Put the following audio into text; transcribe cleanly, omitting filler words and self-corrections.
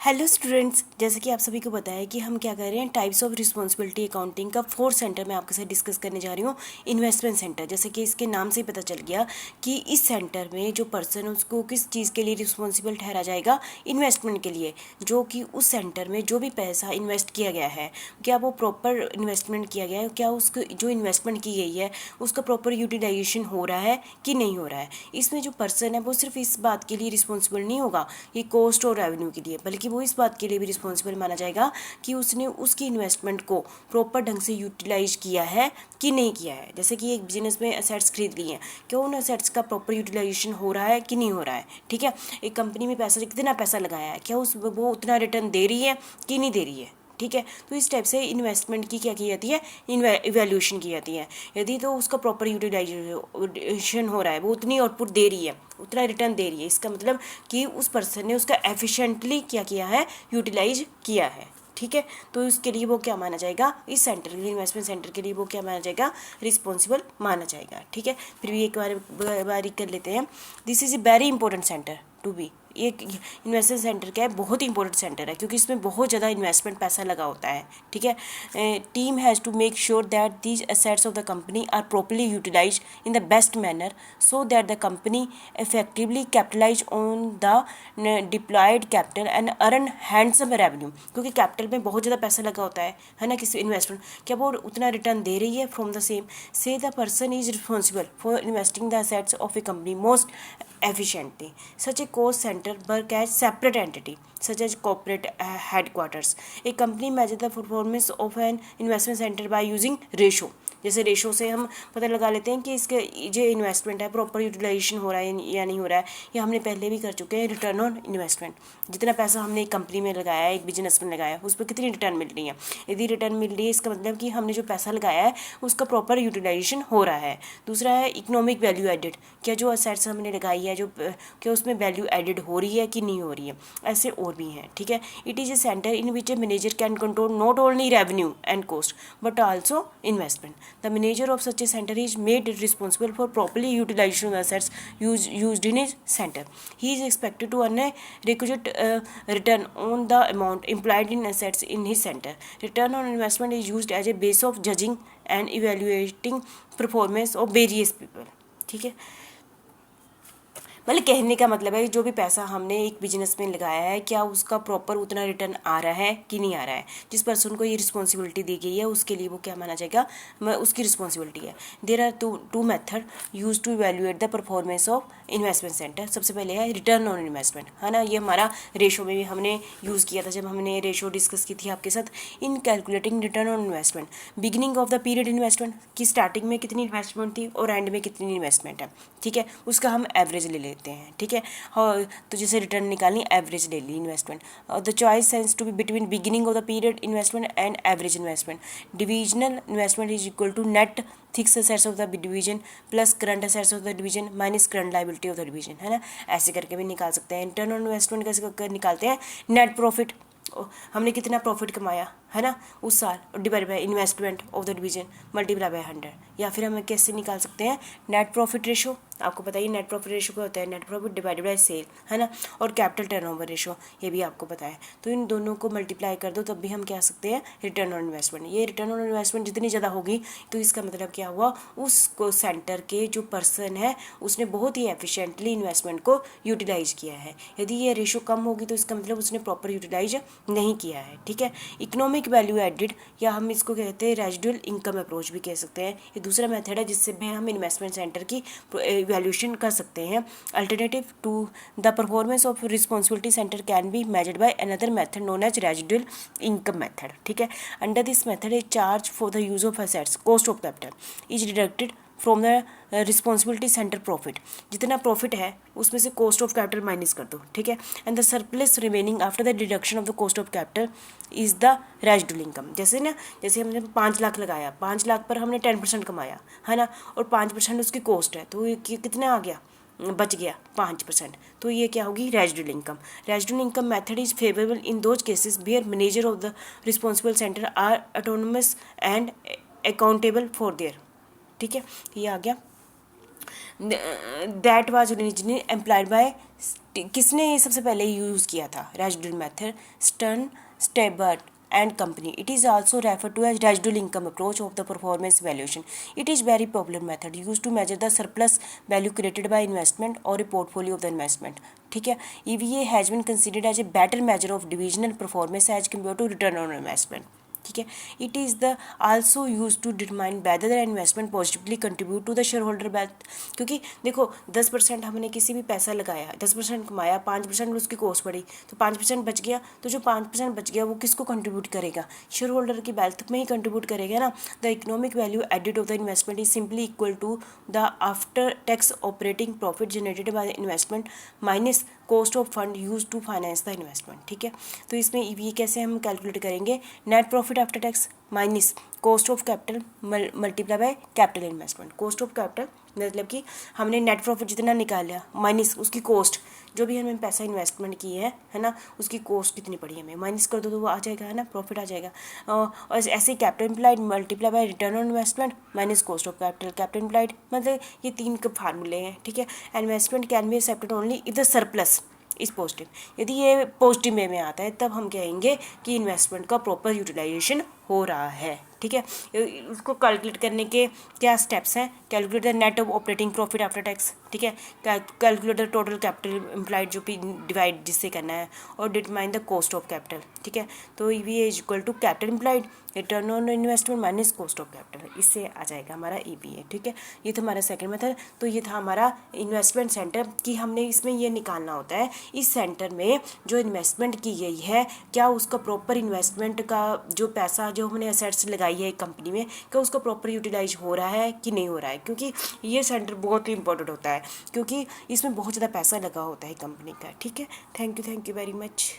Hello students, जैसे कि आप सभी को पता है कि हम क्या कर रहे हैं, टाइप्स ऑफ रिस्पॉन्सिबिलिटी अकाउंटिंग का फोर्थ सेंटर में आपके साथ डिस्कस करने जा रही हूँ, इन्वेस्टमेंट सेंटर। जैसे कि इसके नाम से ही पता चल गया कि इस सेंटर में जो पर्सन है उसको किस चीज़ के लिए रिस्पॉन्सिबल ठहरा जाएगा, इन्वेस्टमेंट के लिए। जो कि उस सेंटर में जो भी पैसा इन्वेस्ट किया गया है, क्या वो प्रॉपर इन्वेस्टमेंट किया गया है, क्या उसको जो इन्वेस्टमेंट की गई है उसका प्रॉपर यूटिलाइजेशन हो रहा है कि नहीं हो रहा है। इसमें जो पर्सन है वो सिर्फ इस बात के लिए रिस्पॉन्सिबल नहीं होगा ये कॉस्ट और रेवेन्यू के लिए, बल्कि वो इस बात के लिए भी रिस्पॉन्सिबल माना जाएगा कि उसने उसकी इन्वेस्टमेंट को प्रॉपर ढंग से यूटिलाइज किया है कि नहीं किया है। जैसे कि एक बिजनेस में असेट्स खरीद लिए हैं, क्या उन असेट्स का प्रॉपर यूटिलाइजेशन हो रहा है कि नहीं हो रहा है। ठीक है, एक कंपनी में पैसा कितना पैसा लगाया है, क्या वो उतना रिटर्न दे रही है कि नहीं दे रही है। ठीक है, तो इस टाइप से इन्वेस्टमेंट की क्या की जाती है, इवैल्यूएशन की जाती है। यदि तो उसका प्रॉपर यूटिलाइजेशन हो रहा है, वो उतनी आउटपुट दे रही है, उतना रिटर्न दे रही है, इसका मतलब कि उस पर्सन ने उसका एफिशिएंटली क्या किया है, यूटिलाइज किया है। ठीक है, तो इसके लिए वो क्या माना जाएगा, इस सेंटर के लिए, इन्वेस्टमेंट सेंटर के लिए वो क्या माना जाएगा, रिस्पॉन्सिबल माना जाएगा। ठीक है, फिर भी एक बार कर लेते हैं। This is a very important centre to be. ये इन्वेस्टमेंट सेंटर क्या है, बहुत ही इंपॉर्टेंट सेंटर है, क्योंकि इसमें बहुत ज़्यादा इन्वेस्टमेंट पैसा लगा होता है। ठीक है, team has to make sure that these assets of the company are properly utilize in the best manner so that the company effectively capitalize on the deployed capital and earn handsome revenue. क्योंकि capital में बहुत ज़्यादा पैसा लगा होता है ना, किसी इन्वेस्टमेंट, क्या वो उतना रिटर्न दे रही है फ्रॉम द सेम। से the person is responsible for investing the assets of A company most efficiently. Such a cost center work as separate entity such as corporate headquarters. A company measures the performance of an investment center by using ratio. जैसे ratio से हम पता लगा लेते हैं कि इसके जो इन्वेस्टमेंट है प्रॉपर यूटिलाइजेशन हो रहा है या नहीं हो रहा है। या हमने पहले भी कर चुके हैं रिटर्न ऑन इन्वेस्टमेंट, जितना पैसा हमने एक कंपनी में लगाया है, एक बिजनेस में लगाया है, उस पर कितनी रिटर्न मिल रही है। यदि रिटर्न मिल रही है, इसका मतलब कि हमने जो पैसा लगाया है उसका प्रॉपर यूटिलाइजेशन हो रहा है। दूसरा है इकोनॉमिक वैल्यू एडिड, क्या जो असेट्स हमने लगाई है जो क्या उसमें वैल्यू एडिड हो रही है कि नहीं हो रही है। ऐसे और भी हैं। ठीक है, it is a centre in which a manager can control not only revenue and cost but also investment. The manager of such a center is made responsible for properly utilization of assets used in his center. He is expected to earn a requisite return on the amount employed in assets in his center. Return on investment is used as a base of judging and evaluating performance of various people. ठीक है, मतलब कहने का मतलब है जो भी पैसा हमने एक बिजनेस में लगाया है, क्या उसका प्रॉपर उतना रिटर्न आ रहा है कि नहीं आ रहा है। जिस पर्सन को ये रिस्पॉन्सिबिलिटी दी गई है उसके लिए वो क्या माना जाएगा, उसकी रिस्पॉन्सिबिलिटी है। There are two method use to evaluate the performance of investment centre. सबसे पहले है रिटर्न ऑन इन्वेस्टमेंट, है ना, ये हमारा रेशो में भी हमने यूज़ किया था जब हमने रेशो डिस्कस की थी आपके साथ। इन calculating return on investment, beginning of the period investment की स्टार्टिंग में कितनी इन्वेस्टमेंट थी और एंड में कितनी इन्वेस्टमेंट है। ठीक है, उसका हम एवरेज ले लेते हैं। ठीक है, और तो जैसे रिटर्न निकालनी, एवरेज ले ली investment. The choice has to be between beginning of the period investment and average investment. Divisional investment is equal to net fix assets of the division plus current assets of the division minus current liability of the division, है ना। ऐसे करके भी निकाल सकते हैं। Return on investment कैसे निकालते हैं, नेट प्रॉफिट, हमने कितना प्रॉफिट कमाया, है ना, उस साल, divide by investment of the division multiply by 100। या फिर हम कैसे निकाल सकते हैं, नेट प्रॉफिट रेशो, आपको पता ही नेट प्रॉफिट रेशो क्या होता है, net profit divided by sale, है ना। और कैपिटल टर्नओवर रेशो, ये भी आपको पता है। तो इन दोनों को मल्टीप्लाई कर दो तब भी हम क्या सकते हैं, रिटर्न ऑन इन्वेस्टमेंट। ये रिटर्न ऑन इन्वेस्टमेंट जितनी ज़्यादा होगी तो इसका मतलब क्या हुआ, उसको सेंटर के जो पर्सन है उसने बहुत ही एफिशिएंटली इन्वेस्टमेंट को यूटिलाइज किया है। यदि ये रेशो कम होगी तो इसका मतलब उसने प्रॉपर यूटिलाइज नहीं किया है। ठीक है, इकोनॉमिक वैल्यू एडिड, या हम इसको कहते हैं रेजिडुअल इनकम अप्रोच भी कह सकते हैं। ये दूसरा मेथड है जिससे भी हम इन्वेस्टमेंट सेंटर की इवैल्यूएशन कर सकते हैं। Alternative to the performance of responsibility centre can be measured by another method known as residual income method. ठीक है, under this method a charge for the use of assets cost of capital is deducted from the responsibility centre profit. जितना profit है उसमें से cost of capital minus कर दो। ठीक है, and the surplus remaining after the deduction of the cost of capital is the residual income. जैसे ना, जैसे हमने 5 लाख लगाया, 5 लाख पर हमने 10% कमाया, है ना, और 5% उसकी कॉस्ट है, तो ये कितना आ गया, बच गया 5%। तो ये क्या होगी, residual income. Residual income method is favourable in those cases where manager of the responsible center are autonomous and accountable for their. ठीक है, ये आ गया that was originally employed by, किसने ये सबसे पहले यूज़ किया था? Residual method, Stern, Stewart and company. It is also referred to as residual income approach of the performance evaluation. It is very popular method used to measure the surplus value created by investment or a portfolio of the investment. ठीक है, EVA has been considered as a better measure of divisional performance as compared to return on investment. ठीक है, it is the also use to determine whether the investment positively contribute to the shareholder wealth. क्योंकि देखो 10% हमने किसी भी पैसा लगाया, 10% कमाया, 5% उसकी कॉस्ट पड़ी, तो 5% बच गया, तो जो 5% बच गया वो किसको कंट्रीब्यूट करेगा? शेयर होल्डर की वेल्थ में ही कंट्रीब्यूट करेगा ना। The economic value added of the investment is simply equal to the after tax operating profit generated by the investment minus cost of fund use to finance the investment. ठीक है, तो इसमें ये कैसे हम कैलकुलेट करेंगे? Net profit after tax minus cost of capital multiply by capital investment. Cost of capital मतलब कि हमने नेट प्रॉफिट जितना निकाला माइनस उसकी कॉस्ट, जो भी हमने पैसा इन्वेस्टमेंट की है ना, उसकी कॉस्ट कितनी पड़ी हमें, माइनस कर दो तो वो आ जाएगा, है ना, प्रॉफिट आ जाएगा। और ऐसे ही capital implied multiply by return on investment minus cost of capital. Capital implied मतलब ये 3 फार्मूले हैं। ठीक है, investment can be accepted only if the surplus is positive. यदि ये पॉजिटिव वे में आता है तब हम कहेंगे कि इन्वेस्टमेंट का प्रॉपर यूटिलाइजेशन हो रहा है। ठीक है, उसको कैलकुलेट करने के क्या स्टेप्स हैं? Calculate the net operating profit after tax. ठीक है, calculate the total capital implied जो भी डिवाइड जिससे करना है, और determine the cost of capital. ठीक है, तो EVA is equal to capital implied return on investment minus cost of capital, इससे आ जाएगा हमारा EVA। ठीक है, ये था हमारा सेकंड मेथड। तो ये था हमारा इन्वेस्टमेंट सेंटर कि हमने इसमें ये निकालना होता है इस सेंटर में जो इन्वेस्टमेंट की गई है क्या उसका प्रॉपर इन्वेस्टमेंट का जो पैसा जो हमने असेट्स लगाई है एक कंपनी में, क्या उसका प्रॉपर यूटिलाइज हो रहा है कि नहीं हो रहा है। क्योंकि ये सेंटर बहुत ही इंपॉर्टेंट होता है क्योंकि इसमें बहुत ज़्यादा पैसा लगा होता है कंपनी का। ठीक है, थैंक यू वेरी मच।